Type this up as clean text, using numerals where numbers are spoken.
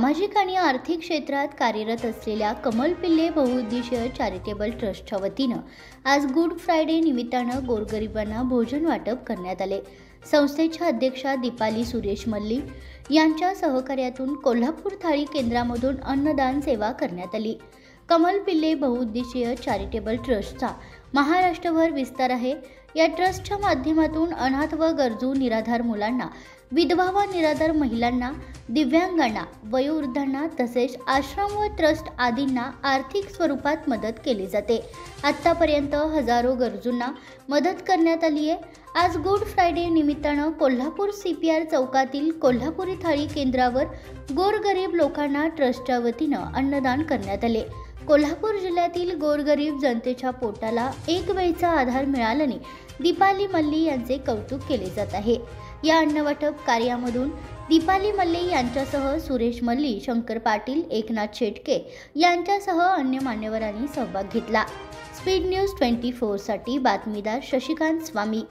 सामाजिक आणि आर्थिक क्षेत्रात कार्यरत असलेल्या कमल पिल्ले बहुउद्देशीय चॅरिटेबल ट्रस्टच्या वतीनं आज गुड फ्रायडे निमित्तानं गोरगरिबांना भोजन वाटप करण्यात आले। संस्थेच्या अध्यक्षा दीपाली सुरेश मल्ली यांच्या सहकार्यातून कोल्हापूर थाळी केंद्रामधून अन्नदान सेवा करण्यात आली। कमल पिल्ले बहुउद्देशीय चॅरिटेबल ट्रस्टचा महाराष्ट्रभर विस्तार आहे। या ट्रस्टच्या माध्यमातून अनाथ व गरजू निराधार मुलांना, विधवा व निराधार महिलांना, दिव्यांगांना, वयोवृद्धांना तसेच आश्रम व ट्रस्ट आदींना आर्थिक स्वरूपात मदत केली जाते। आतापर्यंत हजारो गरजूंना मदत करण्यात आली आहे। आज गुड फ्रायडे निमित्तानं कोल्हापूर CPR चौकातील कोल्हापुरी थाळी केंद्रावर गोरगरीब लोकांना ट्रस्टच्या वतीनं अन्नदान करण्यात आले। कोल्हापूर जिल्ह्यातील गोरगरीब जनतेच्या पोटाला एक वेळचा आधार मिळाल्याने दीपाली मल्ली यांचे कौतुक केले जात आहे। या अन्नवाटप कार्यामधून दीपाली मल्ली यांच्यासह सुरेश मल्ली, शंकर पाटील, एकनाथ शेटके यांच्यासह अन्य मान्यवरांनी सहभाग घेतला। स्पीड न्यूज 24 साठी बातमीदार शशिकांत स्वामी।